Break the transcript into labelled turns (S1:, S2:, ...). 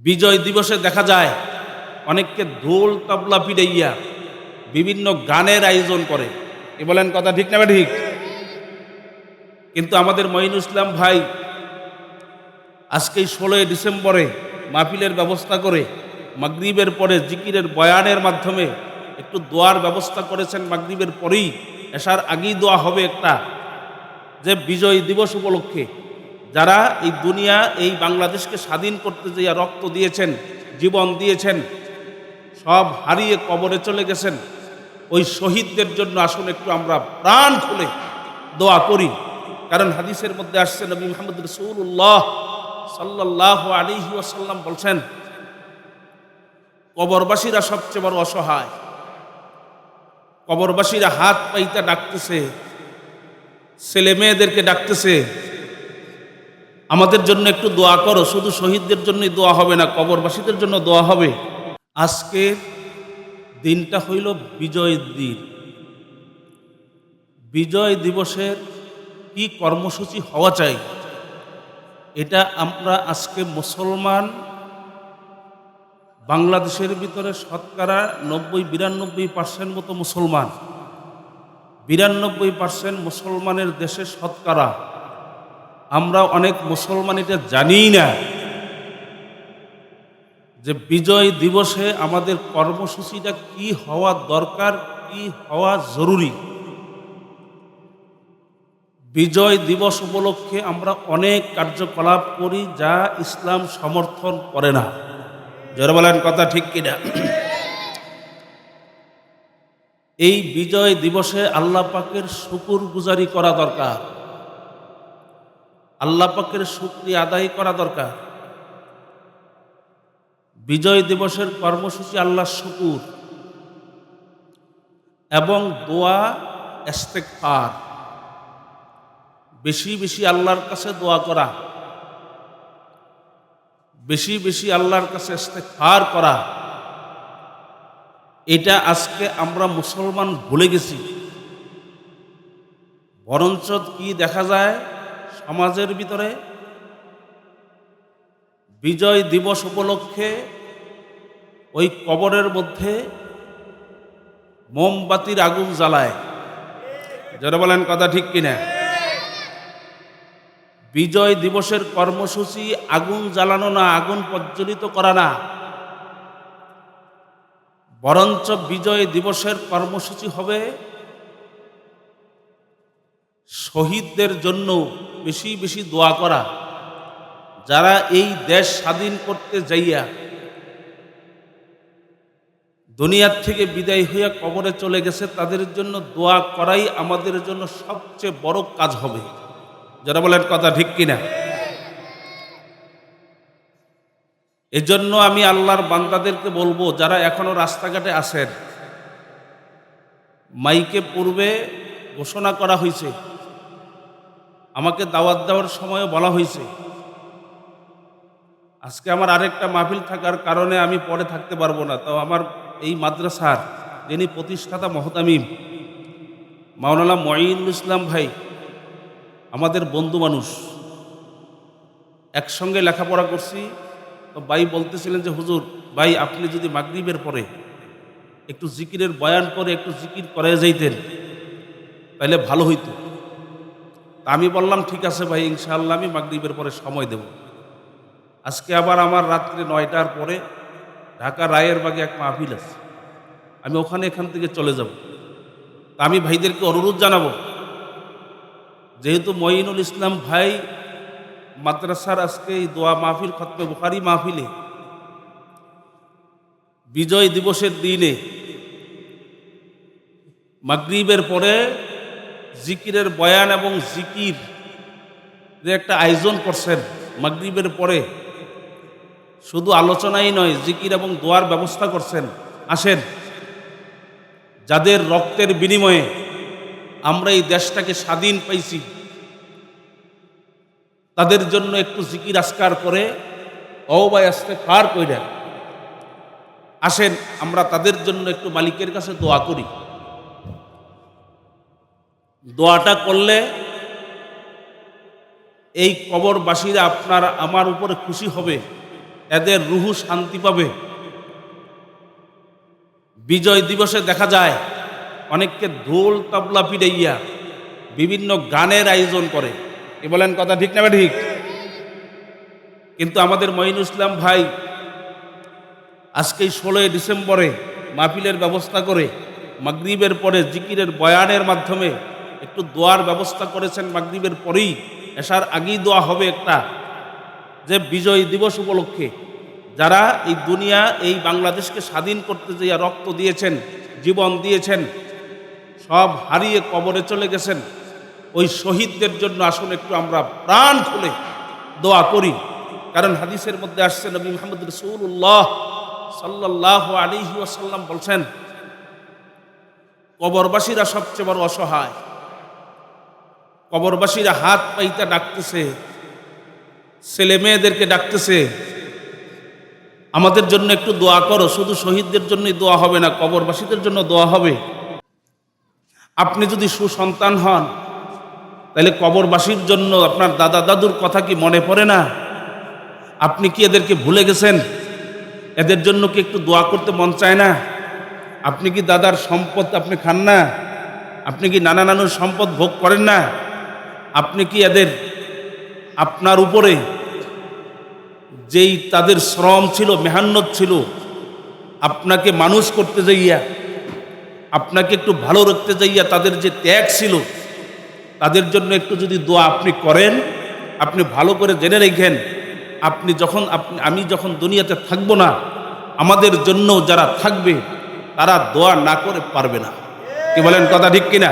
S1: বিজয় দিবসে দেখা যায় অনেককে ঢোল তবলা পিড়াইয়া বিভিন্ন গানের আয়োজন করে। কি বলেন, কথা ঠিক না ঠিক? কিন্তু আমাদের মঈনুল ইসলাম ভাই আজকে 16 ডিসেম্বরে মাহফিলের ব্যবস্থা করে মাগরিবের পরে জিকিরের বয়ানের মাধ্যমে একটু দোয়ার ব্যবস্থা করেছেন। মাগরিবের পরেই এশার আগেই দোয়া হবে একটা, যে বিজয় দিবস উপলক্ষে যারা এই দুনিয়া এই বাংলাদেশকে স্বাধীন করতে যাইয়া রক্ত দিয়েছেন, জীবন দিয়েছেন, সব হারিয়ে কবরে চলে গেছেন, ওই শহীদদের জন্য আসুন একটু আমরা প্রাণ খুলে দোয়া করি। কারণ হাদিসের মধ্যে আসছে, নবী মুহাম্মদ রাসূলুল্লাহ সাল্লাল্লাহু আলাইহি ওয়াসাল্লাম বলছেন, কবরবাসীরা সবচেয়ে বড় অসহায়। কবরবাসীরা হাত পাইতে ডাকতেছে, ছেলে মেয়েদেরকে ডাকতেছে, আমাদের জন্য একটু দোয়া করো। শুধু শহীদদের জন্যই দোয়া হবে না, কবরবাসীদের জন্য দোয়া হবে। আজকের দিনটা হইল বিজয় দিন। বিজয় দিবসের কি কর্মসূচি হওয়া চাই, এটা আমরা আজকে মুসলমান বাংলাদেশের ভিতরে শতকরা 90-92% মতো মুসলমান, 92% মুসলমানের দেশে শতকরা আমরা অনেক মুসলমান এটা জানি না যে বিজয় দিবসে আমাদের কর্মসূচিটা কি হওয়া দরকার, কি হওয়া জরুরি। বিজয় দিবস উপলক্ষে আমরা অনেক কার্যকলাপ করি যা ইসলাম সমর্থন করে না। যারা বলেন কথা ঠিক কিনা? এই বিজয় দিবসে আল্লাহ পাকের শুকর গুজারি করা দরকার, আল্লাহ পাকের শুকরিয়া আদায় করা দরকার। বিজয় দিবসের কর্মসূচি আল্লাহর শুকুর এবং দোয়া, ইস্তেগফার, বেশি বেশি আল্লাহর কাছে দোয়া করা, বেশি বেশি আল্লাহর কাছে ইস্তেগফার করা। এটা আজকে আমরা মুসলমান ভুলে গেছি। বরঞ্চ কি দেখা যায় সমাজের ভিতরে বিজয় দিবস উপলক্ষে ওই কবরের মধ্যে মোমবাতির আগুন জ্বালায়। যারা বলেন কথা ঠিক কিনা? বিজয় দিবসের কর্মসূচি আগুন জ্বালানো না, আগুন প্রজ্বলিত করা না, বরঞ্চ বিজয় দিবসের কর্মসূচি হবে শহীদদের জন্য বেশি বেশি দোয়া করা। যারা এই দেশ স্বাধীন করতে যাইয়া দুনিয়ার থেকে বিদায় হইয়া কবরে চলে গেছে, তাদের জন্য দোয়া করাই আমাদের জন্য সবচেয়ে বড় কাজ হবে। যারা বলেন কথা ঠিক কিনা? এজন্য আমি আল্লাহর বান্দাদেরকে বলবো, যারা এখনো রাস্তাঘাটে আছেন, মাইকে পূর্বে ঘোষণা করা হয়েছে, আমাকে দাওয়াত দেওয়ার সময় বলা হয়েছে, আজকে আমার আরেকটা মাহফিল থাকার কারণে আমি পরে থাকতে পারবো না। তো আমার এই মাদ্রাসার যিনি প্রতিষ্ঠাতা মহতামিম মাওলানা মঈনুল ইসলাম ভাই আমাদের বন্ধু মানুষ, একসঙ্গে লেখাপড়া করছি। তো ভাই বলতেছিলেন যে হুজুর ভাই, আপনি যদি মাগরিবের পরে একটু জিকিরের বয়ান করে একটু জিকির করে যাইতেন তাহলে ভালো হইতো। তা আমি বললাম ঠিক আছে ভাই, ইনশাআল্লাহ আমি মাগরিবের পরে সময় দেব। আজকে আবার আমার রাত্রে 9টার পরে ঢাকা রায়ের বাগে এক মাহফিল আছে, আমি ওখানে এখান থেকে চলে যাব। তা আমি ভাইদেরকে অনুরোধ জানাবো, যেহেতু মঈনুল ইসলাম ভাই মাদ্রাসার আজকে এই দোয়া মাহফিল, খতমে বুখারী মাহফিলে বিজয় দিবসের দিনে মাগরিবের পরে জিকিরের বয়ান এবং জিকির যে একটা আয়োজন করছেন, মাগরিবের পরে শুধু আলোচনাই নয়, জিকির এবং দোয়ার ব্যবস্থা করছেন। আসেন, যাদের রক্তের বিনিময়ে আমরা এই দেশটাকে স্বাধীন পাইছি, তাদের জন্য একটু জিকির আজকার করে তওবা ইস্তেগফার কইরা আসেন, আমরা তাদের জন্য একটু মালিকের কাছে দোয়া করি। দোয়াটা করলে এই কবরবাসীরা আপনার আমার উপরে খুশি হবে এদের রুহু শান্তি পাবে। বিজয় দিবসে দেখা যায় অনেককে ঢোল তবলা পিড়াইয়া বিভিন্ন গানের আয়োজন করে। কি বলেন, কথা ঠিক না ঠিক? কিন্তু আমাদের মঈনুল ইসলাম ভাই আজকেই 16 ডিসেম্বরে মাহফিলের ব্যবস্থা করে মাগরিবের পরে জিকিরের বয়ানের মাধ্যমে একটু দোয়ার ব্যবস্থা করেছেন। মাগরিবের পরেই এশার আগেই দোয়া হবে একটা, যে বিজয় দিবস উপলক্ষে যারা এই দুনিয়া এই বাংলাদেশকে স্বাধীন করতে যাইয়া রক্ত দিয়েছেন, জীবন দিয়েছেন, সব হারিয়ে কবরে চলে গেছেন, ওই শহীদদের জন্য আসলে একটু আমরা প্রাণ খুলে দোয়া করি। কারণ হাদিসের মধ্যে আসছে নবী মুহাম্মদ রাসূলুল্লাহ সাল্লাল্লাহু আলাইহি ওয়াসাল্লাম বলছেন, কবরবাসীরা সবচেয়ে বড় অসহায়। কবরবাসীরা হাত পাইতে ডাকতেছে, ছেলে মেয়েদেরকে ডাকতেছে, আমাদের জন্য একটু দোয়া করো। শুধু শহীদদের জন্যই দোয়া হবে না, কবরবাসীদের জন্য দোয়া হবে। আপনি যদি সুসন্তান হন তাহলে কবরবাসীর জন্য আপনার দাদা দাদুর কথা কি মনে পড়ে না? আপনি কি এদেরকে ভুলে গেছেন? এদের জন্য কি একটু দোয়া করতে মন চায় না? আপনি কি দাদার সম্পদ আপনি খান না? আপনি কি নানা নানুর সম্পদ ভোগ করেন না? আপনি কি এদের আপনার উপরে যেই তাদের শ্রম ছিল, মেহান্নত ছিল, আপনাকে মানুষ করতে যাইয়া, আপনাকে একটু ভালো রাখতে যাইয়া তাদের যে ত্যাগ ছিল, তাদের জন্য একটু যদি দোয়া আপনি করেন, আপনি ভালো করে জেনে রেখেন, আমি যখন দুনিয়াতে থাকবো না, আমাদের জন্য যারা থাকবে তারা দোয়া না করে পারবে না। কি বলেন, কথা ঠিক কিনা?